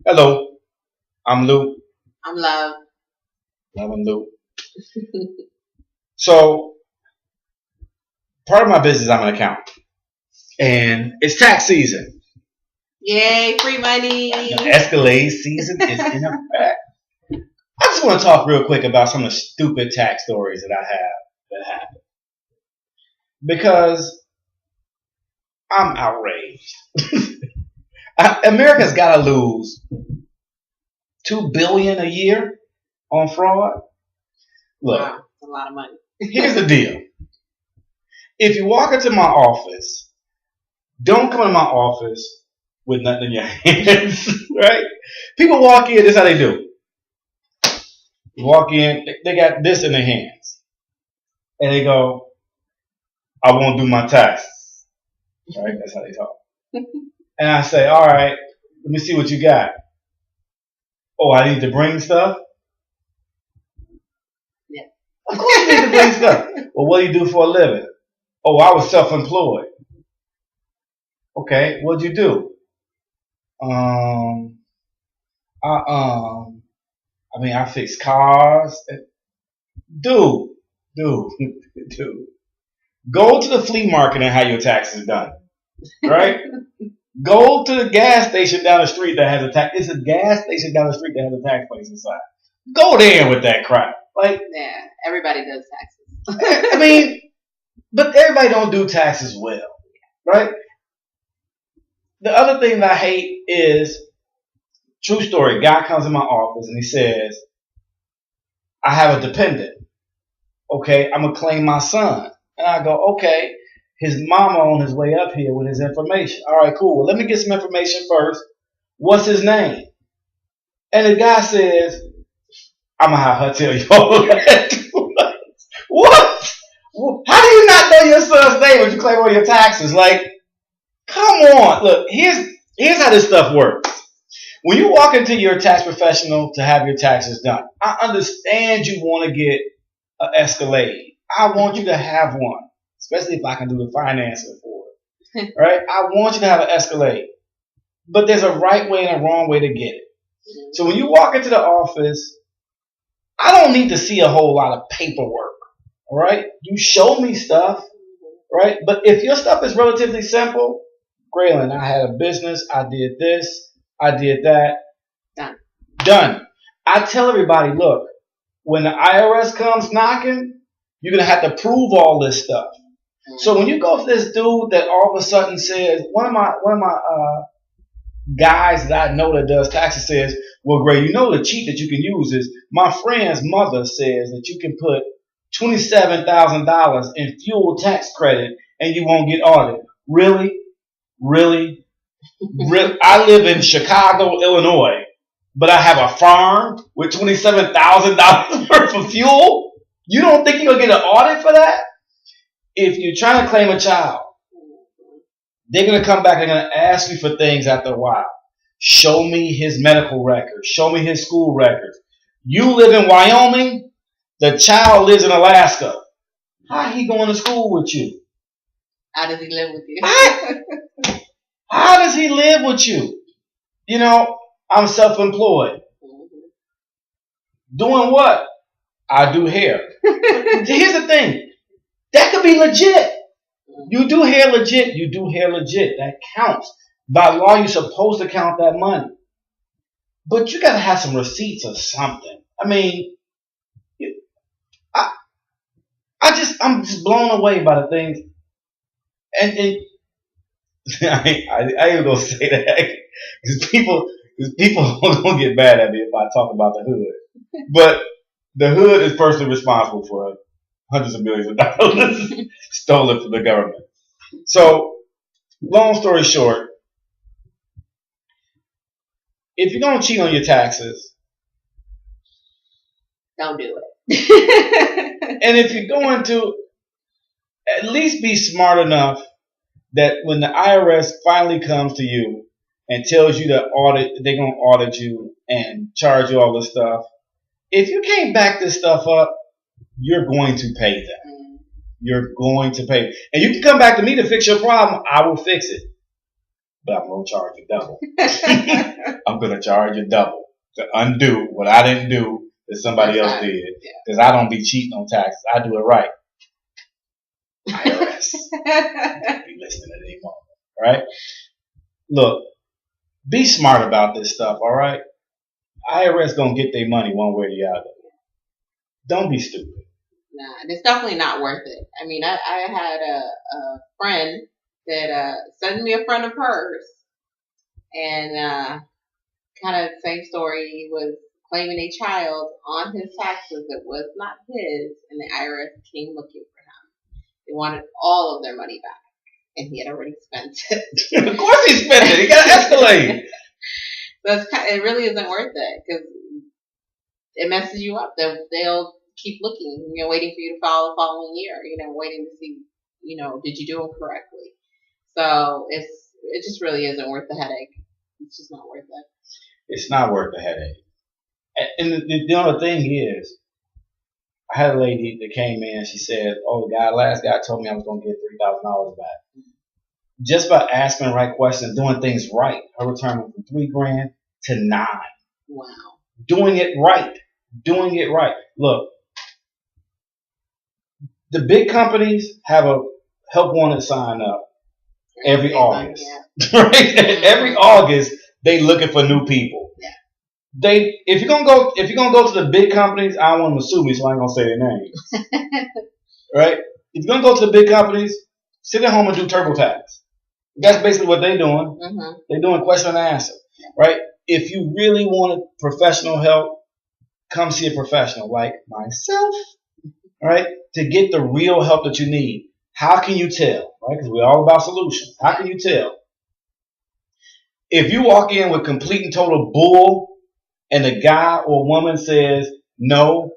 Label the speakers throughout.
Speaker 1: Hello, I'm Lou.
Speaker 2: I'm Love.
Speaker 1: Love and Lou. So, part of my business, I'm an accountant, and it's tax season.
Speaker 2: Yay, free money.
Speaker 1: Escalade season is in effect. I just want to talk real quick about some of the stupid tax stories that I have that happen because I'm outraged. America's got to lose $2 billion a year on fraud. Look,
Speaker 2: Wow, that's a lot of money.
Speaker 1: here's the deal. If you walk into my office, don't come into my office with nothing in your hands, right? People walk in, this is how they do. You walk in, they got this in their hands. And they go, I won't do my taxes. Right? That's how they talk. And I say, all right, let me see what you got. Oh, I need to bring stuff?
Speaker 2: Yeah.
Speaker 1: Of course you need to bring stuff. Well, what do you do for a living? Oh, I was self-employed. Okay, what'd you do? Um, I fix cars. Dude, dude, dude. Go to the flea market and have your taxes done. Right? Go to the gas station down the street that has a tax. It's a gas station down the street that has a tax place inside. Go there with that crap. Like,
Speaker 2: Yeah, everybody does taxes.
Speaker 1: I mean, but everybody don't do taxes well, right? The other thing that I hate is, true story, guy comes in my office and he says, I have a dependent. Okay, I'm going to claim my son. And I go, okay, his mama on his way up here with his information. All right, cool. Well, let me get some information first. What's his name? And the guy says, I'm going to have her tell you all that. What? How do you not know your son's name when you claim all your taxes? Like, come on. Look, here's how this stuff works. When you walk into your tax professional to have your taxes done, I understand you want to get an Escalade. I want you to have one, especially if I can do the financing for it. Right? I want you to have an Escalade. But there's a right way and a wrong way to get it. So when you walk into the office, I don't need to see a whole lot of paperwork. All right? You show me stuff, right? But if your stuff is relatively simple, Graylin, I had a business, I did this, I did that. Done. I tell everybody, look, when the IRS comes knocking, you're going to have to prove all this stuff. So when you go to this dude that all of a sudden says, one of my guys that I know that does taxes says, well, Gray, you know the cheat that you can use is my friend's mother says that you can put $27,000 in fuel tax credit and you won't get audited. Really? Really? Really? I live in Chicago, Illinois, but I have a farm with $27,000 worth of fuel? You don't think you're going to get an audit for that? If you're trying to claim a child, they're going to come back and they're going to ask you for things after a while. Show me his medical records. Show me his school records. You live in Wyoming. The child lives in Alaska. How he going to school with you?
Speaker 2: How does he live with you?
Speaker 1: How does he live with you? You know, I'm self-employed. Doing what? I do hair. Here's the thing. That could be legit. You do hair legit. You do hair legit. That counts. By law, you're supposed to count that money. But you got to have some receipts or something. I mean, I'm just blown away by the things. And I ain't gonna say that because people are gonna get mad at me if I talk about the hood. But the hood is personally responsible for hundreds of millions of dollars stolen from the government. So, long story short, if you're gonna cheat on your taxes,
Speaker 2: don't do it.
Speaker 1: and if you're going to, at least be smart enough that when the IRS finally comes to you and tells you that they're going to audit you and charge you all this stuff, if you can't back this stuff up, you're going to pay them. You're going to pay. And you can come back to me to fix your problem. I will fix it. but I'm going to charge you double. I'm going to charge you double to undo what I didn't do that somebody else did. Because I don't be cheating on taxes. I do it right. IRS. Don't be listening anymore. Right? Look, be smart about this stuff, all right? IRS going to get their money one way or the other. Don't be stupid.
Speaker 2: Nah, it's definitely not worth it. I mean, I had a friend that sent me a friend of hers, and kind of same story. He was claiming a child on his taxes that was not his, and the IRS came looking for him. They wanted all of their money back, and he had already spent it.
Speaker 1: Of course he spent it. He got to escalate.
Speaker 2: So it really isn't worth it because it messes you up. They'll keep looking, waiting for you to file the following year, waiting to see, did you do them correctly? So it just really isn't worth the headache. It's just not worth it.
Speaker 1: It's not worth the headache. And the other thing is, I had a lady that came in. She said, "Oh, last guy told me I was going to get $3,000 back." Just by asking the right questions, doing things right, her return went from $3,000 to $9,000.
Speaker 2: Wow.
Speaker 1: Doing it right. Doing it right. Look, the big companies have a help wanted sign up every August. Right? Mm-hmm. Every August, they looking for new people. Yeah. If you're gonna go to the big companies, I don't want them to sue me, so I ain't gonna say their names. Right? If you're gonna go to the big companies, sit at home and do TurboTax. That's basically what they're doing. Mm-hmm. They're doing question and answer. Right? If you really want professional help, come see a professional like myself. Right? To get the real help that you need. How can you tell? Right? Because we're all about solutions. How can you tell? If you walk in with complete and total bull and a guy or woman says no,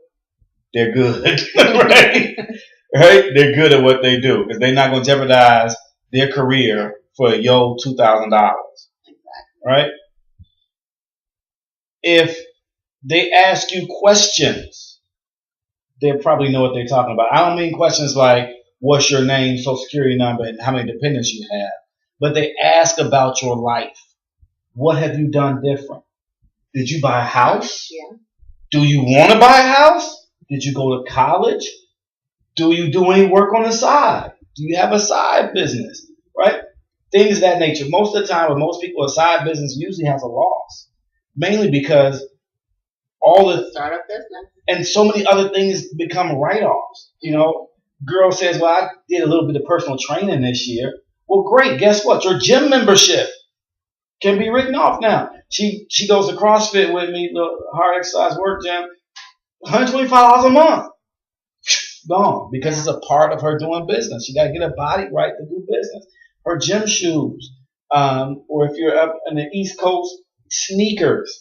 Speaker 1: they're good. Right? Right? They're good at what they do because they're not going to jeopardize their career for $2,000. Exactly. Right? If they ask you questions, they'll probably know what they're talking about. I don't mean questions like, what's your name, social security number, and how many dependents you have. But they ask about your life. What have you done different? Did you buy a house? Yeah. Do you want to buy a house? Did you go to college? Do you do any work on the side? Do you have a side business? Right? Things of that nature. Most of the time, with most people, a side business usually has a loss. Mainly because all the
Speaker 2: startup business
Speaker 1: and so many other things become write-offs. Girl says, "Well, I did a little bit of personal training this year." Well, great. Guess what? Your gym membership can be written off now. She goes to CrossFit with me, the hard exercise work gym, $125 a month. Gone because it's a part of her doing business. She got to get her body right to do business. Her gym shoes, or if you're up in the East Coast, sneakers.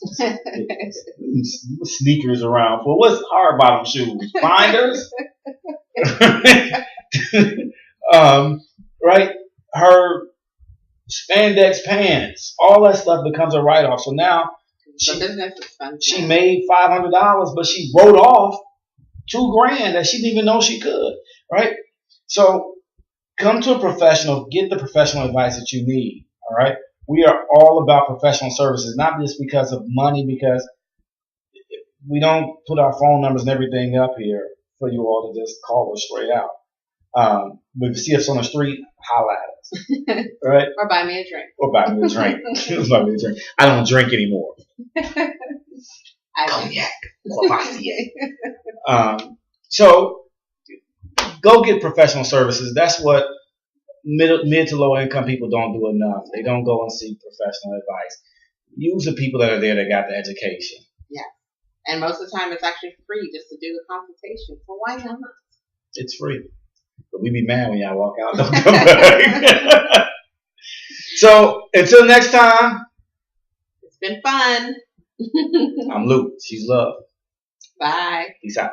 Speaker 1: Sneakers around for what's hard bottom shoes? Binders. Right? Her spandex pants, all that stuff becomes a write-off. So now she made $500, but she wrote off $2,000 that she didn't even know she could. Right? So come to a professional, get the professional advice that you need. All right? We are all about professional services, not just because of money, because we don't put our phone numbers and everything up here for you all to just call us straight out. But if you see us on the street, holla at us. Right?
Speaker 2: Or buy me a drink.
Speaker 1: Buy me a drink. I don't drink anymore.
Speaker 2: Cognac.
Speaker 1: So go get professional services. That's what mid to low income people don't do enough. They don't go and seek professional advice. Use the people that are there that got the education.
Speaker 2: Yeah. And most of the time it's actually free just to do the consultation. So why not?
Speaker 1: It's free. But we be mad when y'all walk out. Don't come back. So until next time.
Speaker 2: It's been fun.
Speaker 1: I'm Luke. She's Love.
Speaker 2: Bye.
Speaker 1: Peace out.